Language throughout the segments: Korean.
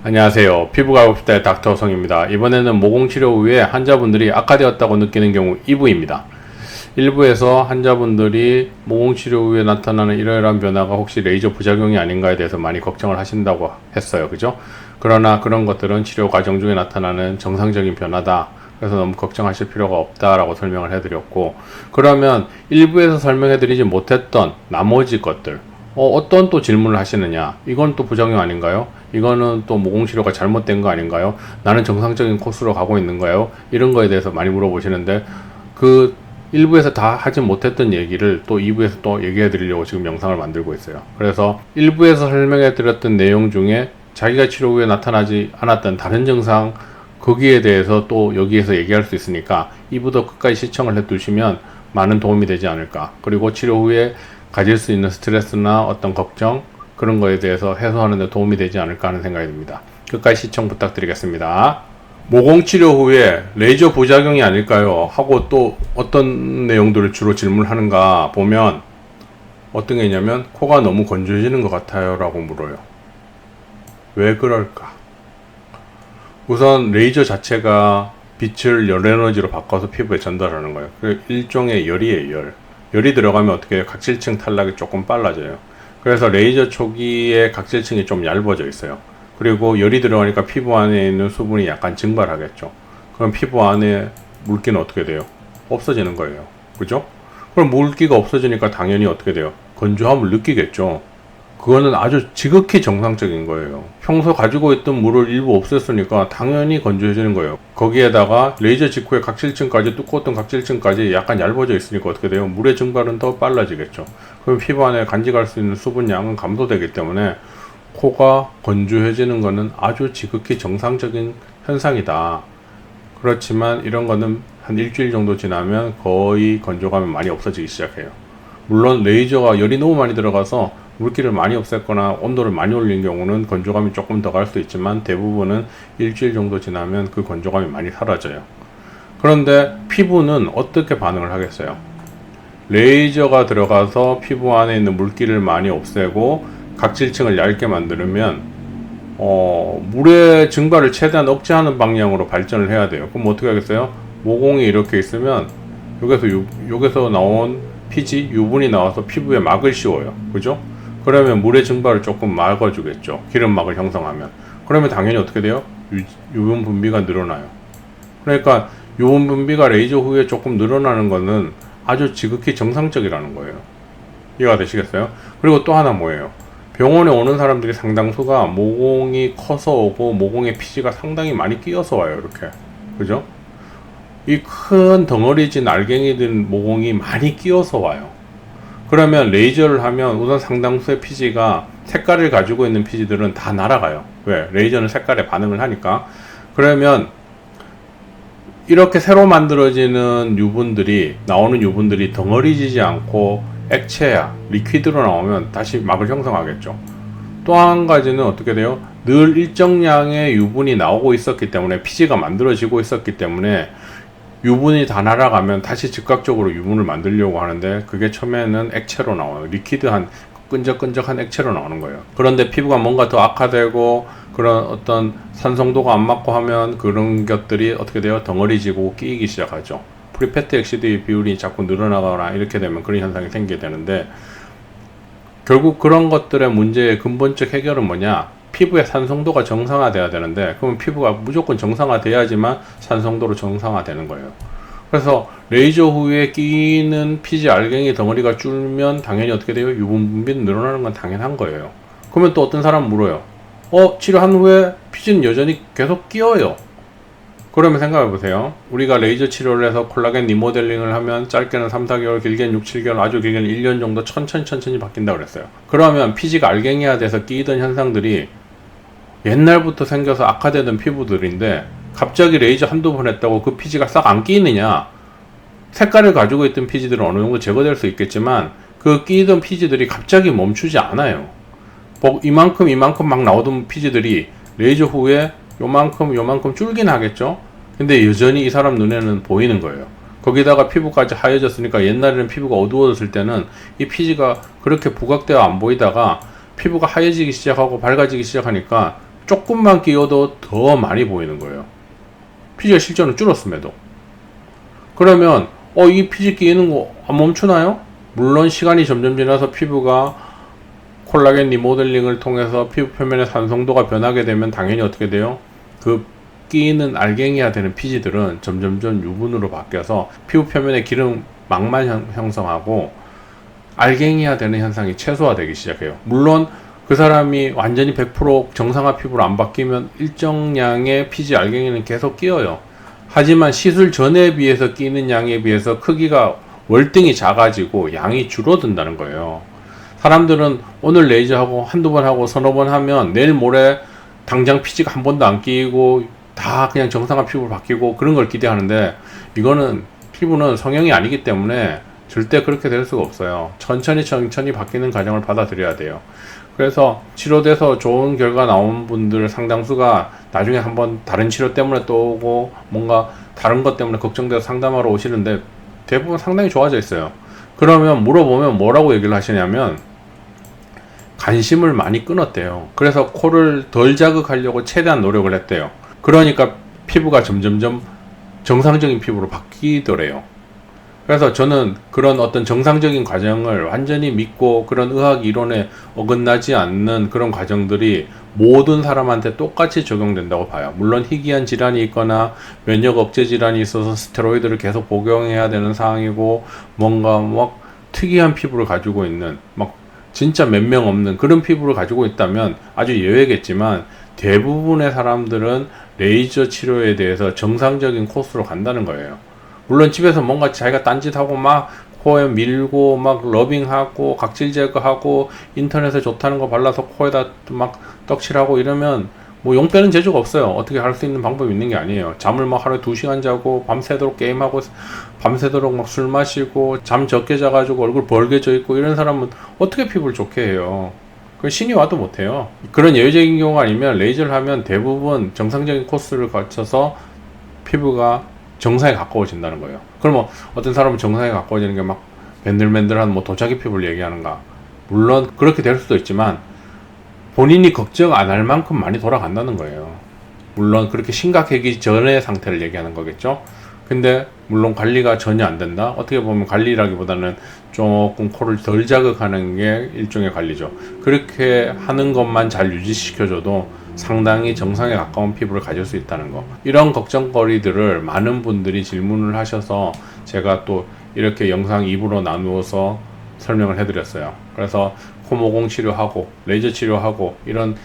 안녕하세요. 피부과학업시대의 닥터성입니다. 이번에는 모공치료 후에 환자분들이 악화되었다고 느끼는 경우 2부입니다. 1부에서 환자분들이 모공치료 후에 나타나는 이러이러한 변화가 혹시 레이저 부작용이 아닌가에 대해서 많이 걱정을 하신다고 했어요. 그죠? 그러나 그런 것들은 치료 과정 중에 나타나는 정상적인 변화다. 그래서 너무 걱정하실 필요가 없다라고 설명을 해드렸고, 그러면 1부에서 설명해드리지 못했던 나머지 것들, 어떤 또 질문을 하시느냐? 이건 또 부작용 아닌가요? 이거는 또 모공치료가 잘못된 거 아닌가요? 나는 정상적인 코스로 가고 있는가요? 이런 거에 대해서 많이 물어보시는데, 그 1부에서 다 하지 못했던 얘기를 또 2부에서 또 얘기해 드리려고 지금 영상을 만들고 있어요. 그래서 1부에서 설명해 드렸던 내용 중에 자기가 치료 후에 나타나지 않았던 다른 증상, 거기에 대해서 또 여기에서 얘기할 수 있으니까 2부도 끝까지 시청을 해 두시면 많은 도움이 되지 않을까. 그리고 치료 후에 가질 수 있는 스트레스나 어떤 걱정, 그런 거에 대해서 해소하는 데 도움이 되지 않을까 하는 생각이 듭니다. 끝까지 시청 부탁드리겠습니다. 모공치료 후에 레이저 부작용이 아닐까요? 하고 또 어떤 내용들을 주로 질문하는가 보면 어떤 게 있냐면, 코가 너무 건조해지는 것 같아요 라고 물어요. 왜 그럴까? 우선 레이저 자체가 빛을 열 에너지로 바꿔서 피부에 전달하는 거예요. 그 일종의 열이에요. 열이 들어가면 어떻게 해요? 각질층 탈락이 조금 빨라져요. 그래서 레이저 초기에 각질층이 좀 얇아져 있어요. 그리고 열이 들어가니까 피부 안에 있는 수분이 약간 증발하겠죠. 그럼 피부 안에 물기는 어떻게 돼요? 없어지는 거예요. 그죠? 그럼 물기가 없어지니까 당연히 어떻게 돼요? 건조함을 느끼겠죠. 그거는 아주 지극히 정상적인 거예요. 평소 가지고 있던 물을 일부 없앴으니까 당연히 건조해지는 거예요. 거기에다가 레이저 직후에 각질층까지, 두꺼웠던 각질층까지 약간 얇아져 있으니까 어떻게 돼요? 물의 증발은 더 빨라지겠죠. 그럼 피부 안에 간직할 수 있는 수분량은 감소되기 때문에 코가 건조해지는 것은 아주 지극히 정상적인 현상이다. 그렇지만 이런 거는 한 일주일 정도 지나면 거의 건조감이 많이 없어지기 시작해요. 물론 레이저가 열이 너무 많이 들어가서 물기를 많이 없앴거나 온도를 많이 올린 경우는 건조감이 조금 더 갈 수 있지만, 대부분은 일주일 정도 지나면 그 건조감이 많이 사라져요. 그런데 피부는 어떻게 반응을 하겠어요? 레이저가 들어가서 피부 안에 있는 물기를 많이 없애고 각질층을 얇게 만들면 물의 증발을 최대한 억제하는 방향으로 발전을 해야 돼요. 그럼 어떻게 하겠어요? 모공이 이렇게 있으면 여기서 나온 피지, 유분이 나와서 피부에 막을 씌워요. 그죠? 그러면 물의 증발을 조금 막아주겠죠. 기름막을 형성하면. 그러면 당연히 어떻게 돼요? 유분 분비가 늘어나요. 그러니까 유분 분비가 레이저 후에 조금 늘어나는 것은 아주 지극히 정상적이라는 거예요. 이해가 되시겠어요? 그리고 또 하나 뭐예요? 병원에 오는 사람들이 상당수가 모공이 커서 오고 모공에 피지가 상당히 많이 끼어서 와요. 이렇게. 그죠? 이 큰 덩어리진 알갱이 든 모공이 많이 끼어서 와요. 그러면 레이저를 하면 우선 상당수의 피지가, 색깔을 가지고 있는 피지들은 다 날아가요. 왜? 레이저는 색깔에 반응을 하니까. 그러면 이렇게 새로 만들어지는 유분들이, 나오는 유분들이 덩어리지지 않고 액체야, 리퀴드로 나오면 다시 막을 형성하겠죠. 또 한 가지는 어떻게 돼요? 늘 일정량의 유분이 나오고 있었기 때문에, 피지가 만들어지고 있었기 때문에 유분이 다 날아가면 다시 즉각적으로 유분을 만들려고 하는데, 그게 처음에는 액체로 나와요. 리퀴드한 끈적끈적한 액체로 나오는 거예요. 그런데 피부가 뭔가 더 악화되고 그런 어떤 산성도가 안 맞고 하면 그런 것들이 어떻게 돼요? 덩어리지고 끼이기 시작하죠. 프리패티 엑시드 비율이 자꾸 늘어나거나 이렇게 되면 그런 현상이 생기게 되는데, 결국 그런 것들의 문제의 근본적 해결은 뭐냐? 피부의 산성도가 정상화돼야 되는데, 그러면 피부가 무조건 정상화돼야지만 산성도로 정상화되는 거예요. 그래서 레이저 후에 끼는 피지 알갱이 덩어리가 줄면 당연히 어떻게 돼요? 유분 분비는 늘어나는 건 당연한 거예요. 그러면 또 어떤 사람은 물어요. 치료한 후에 피지는 여전히 계속 끼어요. 그러면 생각해 보세요. 우리가 레이저 치료를 해서 콜라겐 리모델링을 하면 짧게는 3, 4개월, 길게는 6, 7개월, 아주 길게는 1년 정도 천천히 바뀐다고 그랬어요. 그러면 피지가 알갱이화 돼서 끼이던 현상들이 옛날부터 생겨서 악화되던 피부들인데, 갑자기 레이저 한두 번 했다고 그 피지가 싹 안 끼이느냐? 색깔을 가지고 있던 피지들은 어느 정도 제거될 수 있겠지만, 그 끼이던 피지들이 갑자기 멈추지 않아요. 이만큼 막 나오던 피지들이 레이저 후에 요만큼 줄긴 하겠죠? 근데 여전히 이 사람 눈에는 보이는 거예요. 거기다가 피부까지 하얘졌으니까, 옛날에는 피부가 어두워졌을 때는 이 피지가 그렇게 부각되어 안 보이다가 피부가 하얘지기 시작하고 밝아지기 시작하니까 조금만 끼워도 더 많이 보이는 거예요. 피지가 실제로 줄었음에도. 그러면 이 피지 끼이는 거 안 멈추나요? 물론 시간이 점점 지나서 피부가 콜라겐 리모델링을 통해서 피부 표면의 산성도가 변하게 되면 당연히 어떻게 돼요? 그 끼이는 알갱이화 되는 피지들은 점점점 유분으로 바뀌어서 피부 표면에 기름막만 형성하고 알갱이화 되는 현상이 최소화되기 시작해요. 물론 그 사람이 완전히 100% 정상화 피부로 안 바뀌면 일정량의 피지 알갱이는 계속 끼어요. 하지만 시술 전에 비해서 끼는 양에 비해서 크기가 월등히 작아지고 양이 줄어든다는 거예요. 사람들은 오늘 레이저하고 한두 번 하고 서너 번 하면 내일 모레 당장 피지가 한 번도 안 끼고 다 그냥 정상화 피부로 바뀌고 그런 걸 기대하는데, 이거는 피부는 성형이 아니기 때문에 절대 그렇게 될 수가 없어요. 천천히 바뀌는 과정을 받아들여야 돼요. 그래서 치료돼서 좋은 결과 나온 분들 상당수가 나중에 한번 다른 치료 때문에 또 오고 뭔가 다른 것 때문에 걱정돼서 상담하러 오시는데 대부분 상당히 좋아져 있어요. 그러면 물어보면 뭐라고 얘기를 하시냐면 관심을 많이 끊었대요. 그래서 코를 덜 자극하려고 최대한 노력을 했대요. 그러니까 피부가 점점점 정상적인 피부로 바뀌더래요. 그래서 저는 그런 어떤 정상적인 과정을 완전히 믿고 그런 의학 이론에 어긋나지 않는 그런 과정들이 모든 사람한테 똑같이 적용된다고 봐요. 물론 희귀한 질환이 있거나 면역 억제 질환이 있어서 스테로이드를 계속 복용해야 되는 상황이고 뭔가 막 특이한 피부를 가지고 있는 막 진짜 몇 명 없는 그런 피부를 가지고 있다면 아주 예외겠지만 대부분의 사람들은 레이저 치료에 대해서 정상적인 코스로 간다는 거예요. 물론 집에서 뭔가 자기가 딴짓하고 막 코에 밀고 막 러빙하고 각질 제거하고 인터넷에 좋다는 거 발라서 코에다 막 떡칠하고 이러면 뭐 용 빼는 재주가 없어요. 어떻게 할 수 있는 방법이 있는 게 아니에요. 잠을 막 하루에 2시간 자고 밤새도록 게임하고 밤새도록 막 술 마시고 잠 적게 자가지고 얼굴 벌게져 있고 이런 사람은 어떻게 피부를 좋게 해요? 그 신이 와도 못해요. 그런 예외적인 경우가 아니면 레이저를 하면 대부분 정상적인 코스를 거쳐서 피부가 정상에 가까워진다는 거예요. 그러면 어떤 사람은 정상에 가까워지는 게 막 맨들맨들한 뭐 도자기 피부를 얘기하는가? 물론 그렇게 될 수도 있지만 본인이 걱정 안 할 만큼 많이 돌아간다는 거예요. 물론 그렇게 심각해지기 전의 상태를 얘기하는 거겠죠. 근데 물론 관리가 전혀 안 된다? 어떻게 보면 관리라기보다는 조금 코를 덜 자극하는 게 일종의 관리죠. 그렇게 하는 것만 잘 유지시켜줘도 상당히 정상에 가까운 피부를 가질 수 있다는 거. 이런 걱정거리들을 많은 분들이 질문을 하셔서 제가 또 이렇게 영상 2부로 나누어서 설명을 해드렸어요. 그래서 코 모공 치료하고 레이저 치료하고 이런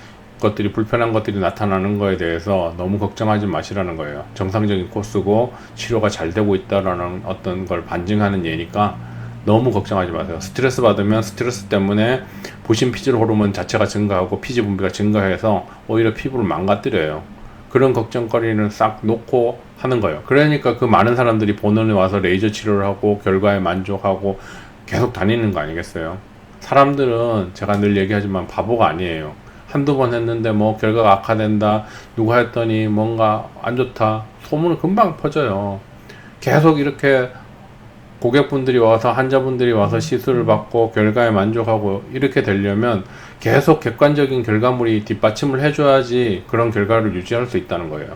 것들이 불편한 것들이 나타나는 거에 대해서 너무 걱정하지 마시라는 거예요. 정상적인 코스고 치료가 잘 되고 있다라는 어떤 걸 반증하는 예니까 너무 걱정하지 마세요. 스트레스 받으면 스트레스 때문에 부신 피질 호르몬 자체가 증가하고 피지 분비가 증가해서 오히려 피부를 망가뜨려요. 그런 걱정거리는 싹 놓고 하는 거예요. 그러니까 그 많은 사람들이 본원에 와서 레이저 치료를 하고 결과에 만족하고 계속 다니는 거 아니겠어요? 사람들은 제가 늘 얘기하지만 바보가 아니에요. 한두 번 했는데 뭐 결과가 악화된다, 누가 했더니 뭔가 안 좋다, 소문은 금방 퍼져요. 계속 이렇게 고객분들이 와서 환자분들이 와서 시술을 받고 결과에 만족하고 이렇게 되려면 계속 객관적인 결과물이 뒷받침을 해줘야지 그런 결과를 유지할 수 있다는 거예요.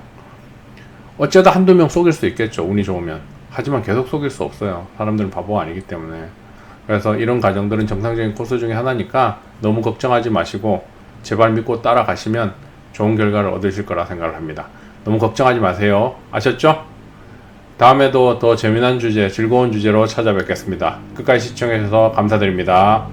어쩌다 한두 명 속일 수 있겠죠, 운이 좋으면. 하지만 계속 속일 수 없어요. 사람들은 바보가 아니기 때문에. 그래서 이런 과정들은 정상적인 코스 중에 하나니까 너무 걱정하지 마시고 제발 믿고 따라가시면 좋은 결과를 얻으실 거라 생각을 합니다. 너무 걱정하지 마세요. 아셨죠? 다음에도 더 재미난 주제, 즐거운 주제로 찾아뵙겠습니다. 끝까지 시청해주셔서 감사드립니다.